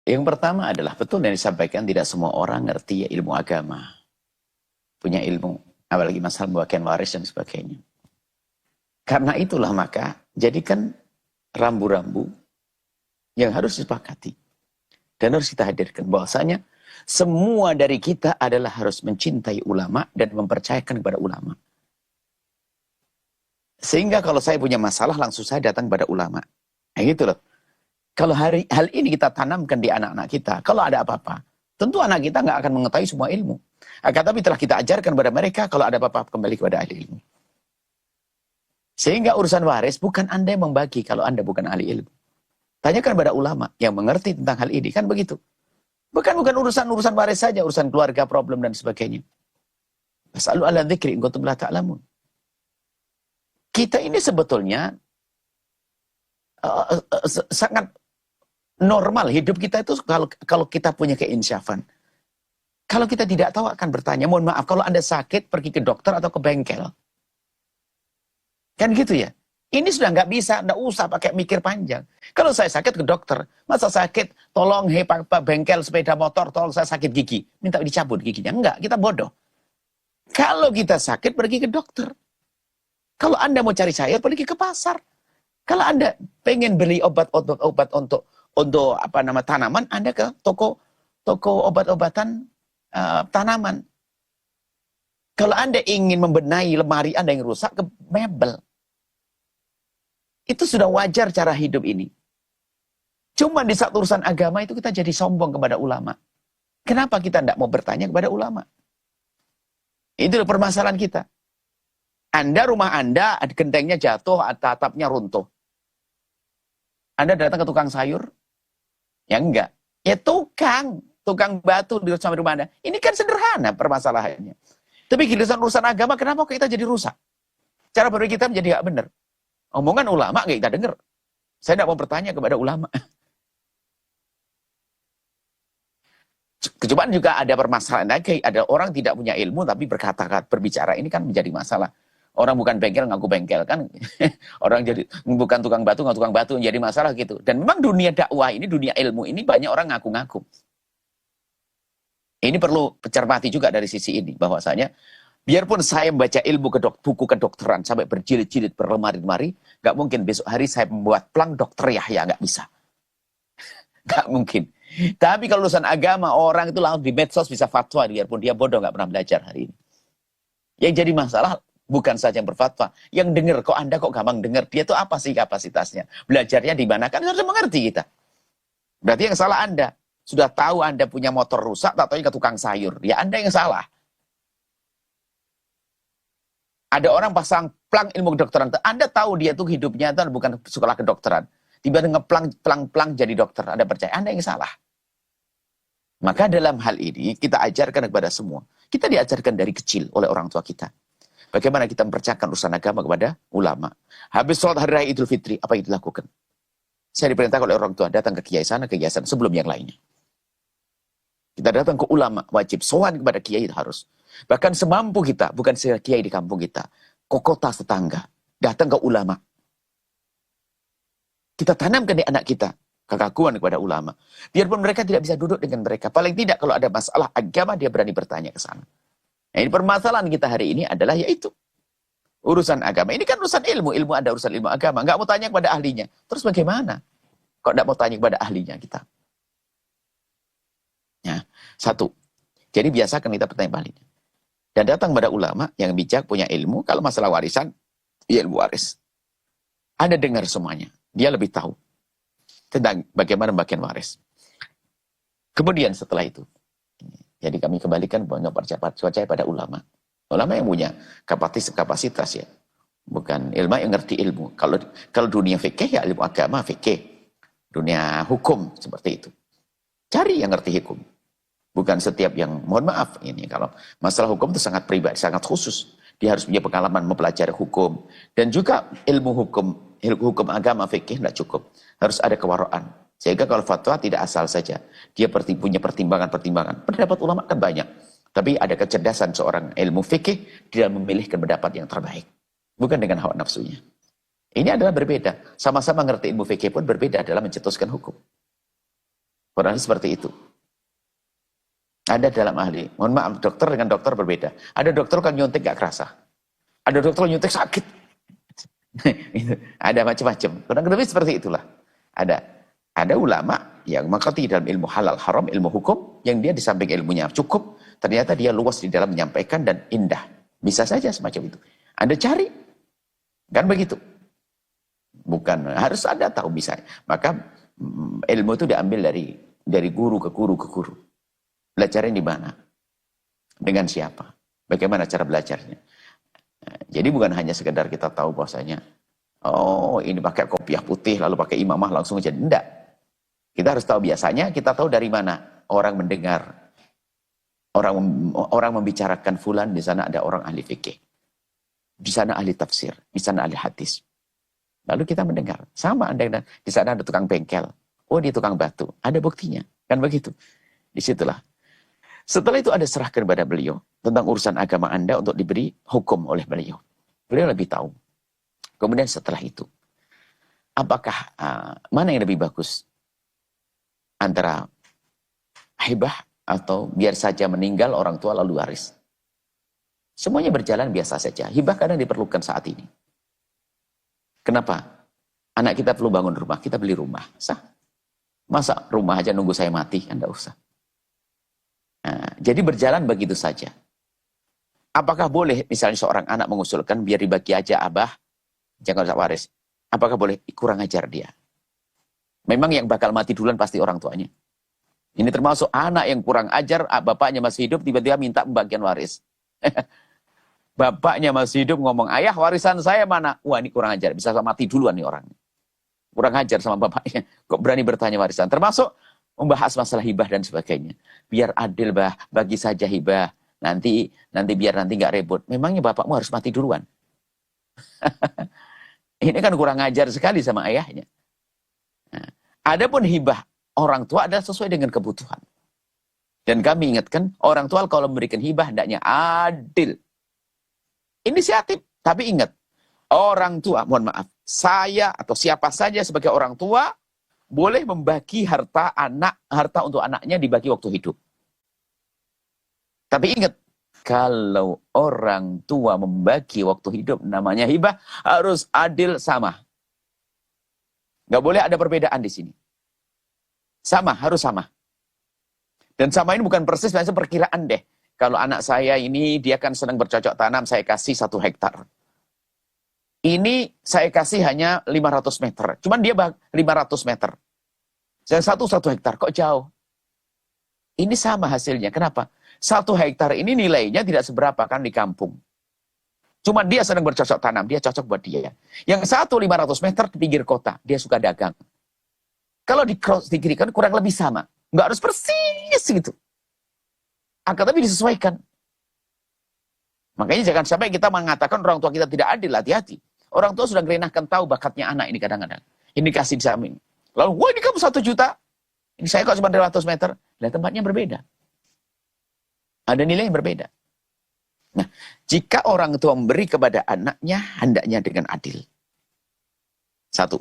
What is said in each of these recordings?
Yang pertama adalah betul yang disampaikan, tidak semua orang ngerti ya ilmu agama. Punya ilmu, apalagi masalah membagikan waris dan sebagainya. Karena itulah maka jadikan rambu-rambu yang harus disepakati. Dan harus kita hadirkan bahwasanya semua dari kita adalah harus mencintai ulama dan mempercayakan kepada ulama. Sehingga kalau saya punya masalah langsung saya datang kepada ulama. Nah gitu loh. Kalau hal ini kita tanamkan di anak-anak kita, kalau ada apa-apa, tentu anak kita nggak akan mengetahui semua ilmu. Akan tapi telah kita ajarkan kepada mereka, kalau ada apa-apa kembali kepada ahli ilmu. Sehingga urusan waris bukan Anda yang membagi kalau Anda bukan ahli ilmu. Tanyakan kepada ulama yang mengerti tentang hal ini, kan begitu. Bukan urusan waris saja, urusan keluarga, problem dan sebagainya. Fas'alu ala dzikri in kuntum la ta'lamun. Kita ini sebetulnya sangat normal hidup kita itu kalau kita punya keinsyafan. Kalau kita tidak tahu akan bertanya, mohon maaf kalau Anda sakit pergi ke dokter atau ke bengkel. Kan gitu ya. Ini sudah nggak bisa, nggak usah pakai mikir panjang. Kalau saya sakit ke dokter, masa sakit, tolong Pak bengkel sepeda motor, tolong saya sakit gigi, minta dicabut giginya. Enggak, kita bodoh. Kalau kita sakit pergi ke dokter. Kalau Anda mau cari sayur pergi ke pasar. Kalau Anda pengen beli obat untuk tanaman, Anda ke toko obat-obatan tanaman. Kalau Anda ingin membenahi lemari Anda yang rusak, ke mebel. Itu sudah wajar cara hidup ini. Cuma di saat urusan agama itu kita jadi sombong kepada ulama. Kenapa kita tidak mau bertanya kepada ulama? Itu permasalahan kita. Rumah Anda, gentengnya jatuh, atapnya runtuh. Anda datang ke tukang sayur? Ya enggak. Ya tukang batu di rumah Anda. Ini kan sederhana permasalahannya. Tapi giliran urusan agama, kenapa kita jadi rusak? Cara berpikir kita menjadi nggak benar. Omongan ulama nggak kita dengar. Saya tidak mau bertanya kepada ulama. Cuma juga ada permasalahan lagi. Ada orang tidak punya ilmu tapi berbicara. Ini kan menjadi masalah. Orang bukan bengkel ngaku bengkel kan. Orang jadi bukan tukang batu ngaku tukang batu, jadi masalah gitu. Dan memang dunia dakwah ini, dunia ilmu ini banyak orang ngaku-ngaku. Ini perlu cermati juga dari sisi ini bahwasanya biarpun saya membaca ilmu buku kedokteran sampai berjilid-jilid berlemari-lemari, nggak mungkin besok hari saya membuat plang dokter Yahya, nggak bisa. Nggak mungkin. Tapi kalau urusan agama, orang itu langsung di medsos bisa fatwa, biarpun dia bodoh nggak pernah belajar hari ini. Yang jadi masalah bukan saja yang berfatwa, yang dengar, kok Anda kok gampang dengar, dia itu apa sih kapasitasnya? Belajarnya di mana? Kan harus mengerti kita. Berarti yang salah Anda. Sudah tahu Anda punya motor rusak, tak tahu ke tukang sayur. Ya Anda yang salah. Ada orang pasang plang ilmu kedokteran. Anda tahu dia tuh hidupnya itu bukan sekolah kedokteran. Tiba-tiba ngeplang jadi dokter. Anda percaya, Anda yang salah. Maka dalam hal ini kita ajarkan kepada semua. Kita diajarkan dari kecil oleh orang tua kita. Bagaimana kita mempercayakan urusan agama kepada ulama. Habis sholat hari raya Idul Fitri, apa yang dilakukan? Saya diperintahkan oleh orang tua datang ke kiai sana sebelum yang lainnya. Kita datang ke ulama, wajib sowan kepada kiai harus. Bahkan semampu kita, bukan kiai di kampung kita, ke kota tetangga, datang ke ulama. Kita tanamkan di anak kita kekaguan kepada ulama. Biarpun mereka tidak bisa duduk dengan mereka, paling tidak kalau ada masalah agama dia berani bertanya ke sana. Nah, ini permasalahan kita hari ini adalah yaitu urusan agama. Ini kan urusan ilmu ada urusan ilmu agama. Nggak mau tanya kepada ahlinya. Terus bagaimana? Kok nggak mau tanya kepada ahlinya kita? Ya, satu. Jadi biasakan kita bertanya ahlinya. Dan datang pada ulama yang bijak, punya ilmu. Kalau masalah warisan, ilmu waris. Anda dengar semuanya. Dia lebih tahu tentang bagaimana membagikan waris. Kemudian setelah itu, jadi kami kembalikan percaya pada ulama. Ulama yang punya kapasitas ya. Bukan ilmu yang ngerti ilmu. Kalau dunia fikih ya ilmu agama fikih. Dunia hukum seperti itu. Cari yang ngerti hukum. Bukan setiap yang, mohon maaf, ini kalau masalah hukum itu sangat pribadi, sangat khusus. Dia harus punya pengalaman mempelajari hukum. Dan juga ilmu hukum agama fikih tidak cukup. Harus ada kewaraan. Sehingga kalau fatwa tidak asal saja. Dia punya pertimbangan-pertimbangan. Pendapat ulama kan banyak. Tapi ada kecerdasan seorang ilmu fikih di dalam memilihkan pendapat yang terbaik. Bukan dengan hawa nafsunya. Ini adalah berbeda. Sama-sama ngerti ilmu fikih pun berbeda dalam mencetuskan hukum. Padahal seperti itu. Ada dalam ahli. Mohon maaf, dokter dengan dokter berbeda. Ada dokter kan nyuntik gak kerasa. Ada dokter nyuntik sakit. Ada macam-macam. Kurang lebih seperti itulah. Ada ulama yang mengkaji dalam ilmu halal haram, ilmu hukum, yang dia di samping ilmunya cukup, ternyata dia luas di dalam menyampaikan dan indah. Bisa saja semacam itu. Anda cari. Kan begitu. Bukan harus ada tahu bisa. Maka ilmu itu diambil dari guru ke guru ke guru. Belajarnya di mana? Dengan siapa? Bagaimana cara belajarnya? Nah, jadi bukan hanya sekedar kita tahu bahwasanya, oh ini pakai kopiah putih lalu pakai imamah langsung aja. Enggak. Kita harus tahu biasanya, kita tahu dari mana orang mendengar. Orang membicarakan fulan, di sana ada orang ahli fikih. Di sana ahli tafsir, di sana ahli hadis. Lalu kita mendengar. Sama Anda, di sana ada tukang bengkel. Oh, dia tukang batu. Ada buktinya. Kan begitu. Disitulah. Setelah itu ada serahkan kepada beliau tentang urusan agama Anda untuk diberi hukum oleh beliau. Beliau lebih tahu. Kemudian setelah itu, apakah mana yang lebih bagus antara hibah atau biar saja meninggal orang tua lalu waris? Semuanya berjalan biasa saja. Hibah kadang diperlukan saat ini. Kenapa? Anak kita perlu bangun rumah, kita beli rumah. Sah. Masa rumah aja nunggu saya mati? Kan enggak usah. Nah, jadi berjalan begitu saja. Apakah boleh misalnya seorang anak mengusulkan biar dibagi aja abah, jangan usah waris. Apakah boleh? Kurang ajar dia. Memang yang bakal mati duluan pasti orang tuanya. Ini termasuk anak yang kurang ajar, bapaknya masih hidup, tiba-tiba minta pembagian waris. Bapaknya masih hidup ngomong, ayah warisan saya mana? Wah ini kurang ajar, bisa mati duluan nih orangnya. Kurang ajar sama bapaknya. Kok berani bertanya warisan? Termasuk membahas masalah hibah dan sebagainya. Biar adil bah, bagi saja hibah. Nanti biar nanti nggak ribut. Memangnya bapakmu harus mati duluan? Ini kan kurang ajar sekali sama ayahnya. Nah, adapun hibah orang tua adalah sesuai dengan kebutuhan. Dan kami ingatkan, orang tua kalau memberikan hibah hendaknya adil. Inisiatif. Tapi ingat, orang tua, mohon maaf, saya atau siapa saja sebagai orang tua, boleh membagi harta untuk anaknya dibagi waktu hidup. Tapi ingat, kalau orang tua membagi waktu hidup namanya hibah, harus adil sama. Nggak boleh ada perbedaan di sini. Sama, harus sama. Dan sama ini bukan persis, biasanya perkiraan deh. Kalau anak saya ini, dia kan senang bercocok tanam, saya kasih 1 hektar. Ini saya kasih hanya 500 meter. Cuman dia 500 meter. Saya 1 hektar, kok jauh? Ini sama hasilnya. Kenapa? 1 hektar ini nilainya tidak seberapa kan di kampung. Cuman dia sedang bercocok tanam, dia cocok buat dia. Yang 500 meter di pinggir kota, dia suka dagang. Kalau di kiri kan kurang lebih sama. Nggak harus persis gitu. Akan tapi disesuaikan. Makanya jangan sampai kita mengatakan orang tua kita tidak adil, hati-hati. Orang tua sudah gerenahkan tahu bakatnya anak ini kadang-kadang. Ini kasih di samping. Lalu, wah ini kamu 1 juta. Ini saya kok cuma 200 meter. Lihat tempatnya berbeda. Ada nilai yang berbeda. Nah, jika orang tua memberi kepada anaknya, hendaknya dengan adil. 1.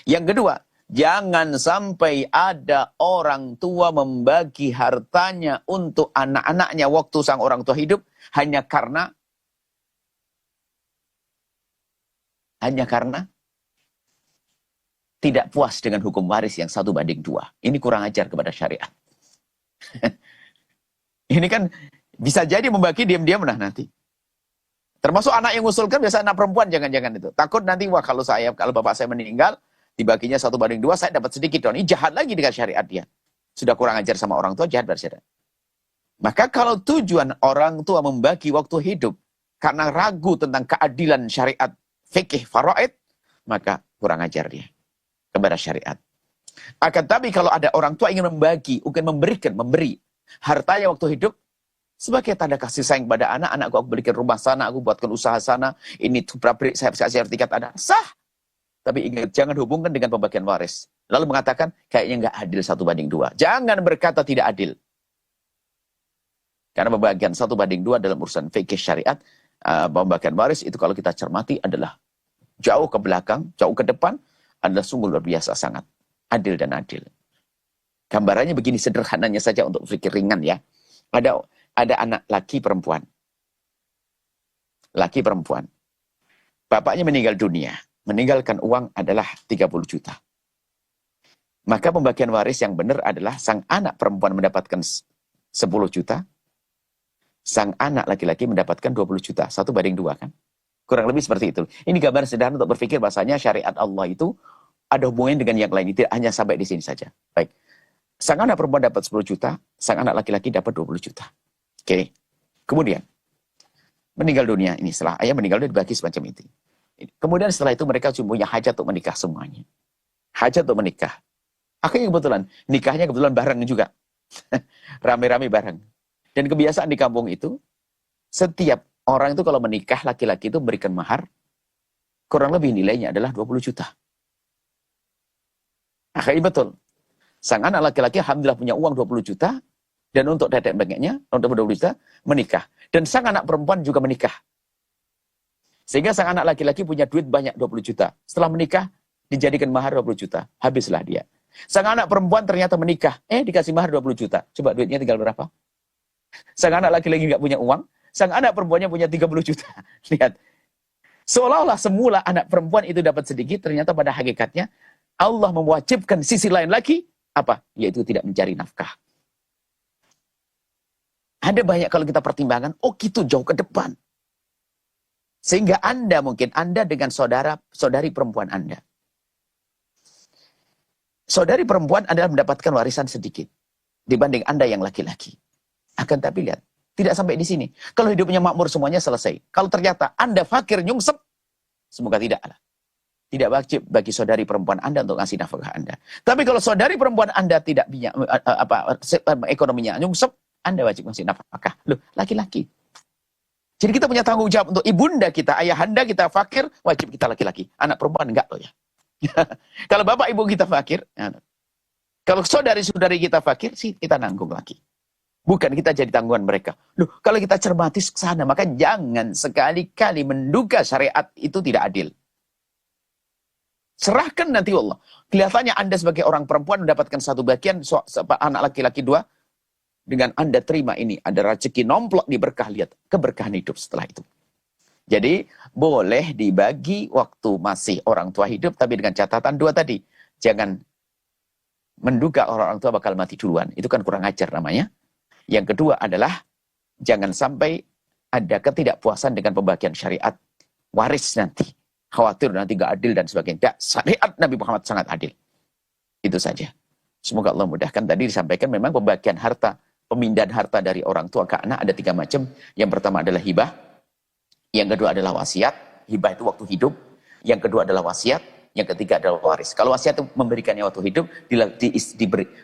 Yang kedua, jangan sampai ada orang tua membagi hartanya untuk anak-anaknya waktu sang orang tua hidup, hanya karena tidak puas dengan hukum waris yang 1/2. Ini kurang ajar kepada syariat. Ini kan bisa jadi membagi diam-diam nanti. Termasuk anak yang mengusulkan, biasa anak perempuan jangan-jangan itu. Takut nanti, wah kalau bapak saya meninggal, dibaginya 1/2, saya dapat sedikit dong. Ini jahat lagi dengan syariat dia. Sudah kurang ajar sama orang tua, jahat bersyariat. Maka kalau tujuan orang tua membagi waktu hidup karena ragu tentang keadilan syariat fikih faraid, maka kurang ajar dia kepada syariat. Akan tapi kalau ada orang tua ingin membagi, memberi hartanya waktu hidup sebagai tanda kasih sayang kepada anakku aku belikan rumah sana, aku buatkan usaha sana, ini pabrik saya kasih sertifikat ada, sah. Tapi ingat, jangan hubungkan dengan pembagian waris. Lalu mengatakan, kayaknya nggak adil 1/2. Jangan berkata tidak adil. Karena pembagian 1/2 dalam urusan fikih syariat, pembagian waris itu kalau kita cermati adalah jauh ke belakang, jauh ke depan, adalah sungguh luar biasa sangat adil dan adil. Gambarannya begini sederhananya saja untuk pikir ringan ya. Ada anak laki perempuan. Laki perempuan. Bapaknya meninggal dunia. Meninggalkan uang adalah 30 juta. Maka pembagian waris yang benar adalah sang anak perempuan mendapatkan 10 juta. Sang anak laki-laki mendapatkan 20 juta. 1:2 kan? Kurang lebih seperti itu. Ini gambar sederhana untuk berpikir bahasanya syariat Allah itu ada hubungannya dengan yang lain. Tidak hanya sampai di sini saja. Baik. Sang anak perempuan dapat 10 juta, sang anak laki-laki dapat 20 juta. Oke. Kemudian, meninggal dunia ini. Setelah ayah meninggal dunia dibagi semacam itu. Kemudian setelah itu mereka cuma punya hajat untuk menikah semuanya. Hajat untuk menikah. Akhirnya kebetulan, nikahnya kebetulan bareng juga. Rame-rame bareng. Dan kebiasaan di kampung itu, setiap orang itu kalau menikah, laki-laki itu memberikan mahar, kurang lebih nilainya adalah 20 juta. Akhirnya betul. Sang anak laki-laki alhamdulillah punya uang 20 juta, dan untuk dedek bengeknya, untuk 20 juta, menikah. Dan sang anak perempuan juga menikah. Sehingga sang anak laki-laki punya duit banyak 20 juta. Setelah menikah, dijadikan mahar 20 juta. Habislah dia. Sang anak perempuan ternyata menikah. Dikasih mahar 20 juta. Coba duitnya tinggal berapa? Sang anak laki-laki nggak punya uang. Sang anak perempuannya punya 30 juta. Lihat. Seolah-olah semula anak perempuan itu dapat sedikit. Ternyata pada hakikatnya, Allah mewajibkan sisi lain lagi. Apa? Yaitu tidak mencari nafkah. Ada banyak kalau kita pertimbangkan, gitu jauh ke depan. Sehingga Anda dengan saudari perempuan Anda. Saudari perempuan adalah mendapatkan warisan sedikit. Dibanding Anda yang laki-laki. Akan tapi lihat, tidak sampai di sini. Kalau hidupnya makmur semuanya selesai. Kalau ternyata Anda fakir nyungsep, semoga tidaklah. Tidak wajib bagi saudari perempuan Anda untuk ngasih nafkah Anda. Tapi kalau saudari perempuan Anda tidak punya ekonominya nyungsep, Anda wajib ngasih nafkah. Loh, laki-laki. Jadi kita punya tanggung jawab untuk ibunda kita, ayahanda kita fakir, wajib kita laki-laki. Anak perempuan enggak loh ya. Kalau bapak ibu kita fakir, kalau saudari-saudari kita fakir, sih kita nanggung lagi. Bukan kita jadi tanggungan mereka. Loh, kalau kita cermati ke sana, maka jangan sekali-kali menduga syariat itu tidak adil. Serahkan nanti Allah. Kelihatannya Anda sebagai orang perempuan mendapatkan satu bagian, anak laki-laki 2. Dengan Anda terima ini, ada rezeki nomplok di berkah, lihat keberkahan hidup setelah itu. Jadi, boleh dibagi waktu masih orang tua hidup, tapi dengan catatan 2 tadi. Jangan menduga orang tua bakal mati duluan. Itu kan kurang ajar namanya. Yang kedua adalah, jangan sampai ada ketidakpuasan dengan pembagian syariat waris nanti. Khawatir nanti gak adil dan sebagainya. Syariat Nabi Muhammad sangat adil. Itu saja. Semoga Allah mudahkan. Tadi disampaikan memang pembagian harta, pemindahan harta dari orang tua ke anak ada 3 macam. Yang pertama adalah hibah. Yang kedua adalah wasiat. Hibah itu waktu hidup. Yang kedua adalah wasiat. Yang ketiga adalah waris. Kalau wasiat itu memberikannya waktu hidup,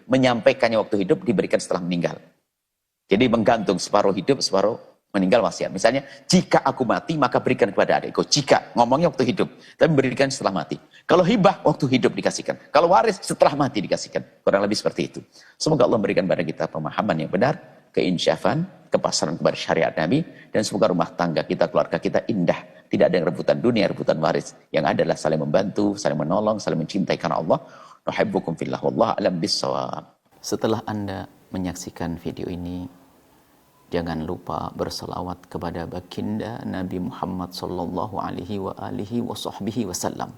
menyampaikannya waktu hidup, diberikan setelah meninggal. Jadi menggantung separuh hidup, separuh meninggal wasiat. Misalnya, jika aku mati, maka berikan kepada adikku. Jika, ngomongnya waktu hidup. Tapi berikan setelah mati. Kalau hibah, waktu hidup dikasihkan. Kalau waris, setelah mati dikasihkan. Kurang lebih seperti itu. Semoga Allah memberikan pada kita pemahaman yang benar, keinsyafan, kepasaran kepada syariat Nabi, dan semoga rumah tangga kita, keluarga kita indah. Tidak ada yang rebutan dunia, rebutan waris. Yang adalah saling membantu, saling menolong, saling mencintai karena Allah. Nuhibbukum fillah, wallahu a'lam bissawab. Setelah Anda menyaksikan video ini, jangan lupa berselawat kepada baginda Nabi Muhammad sallallahu alaihi wa alihi wa sahbihi wasallam.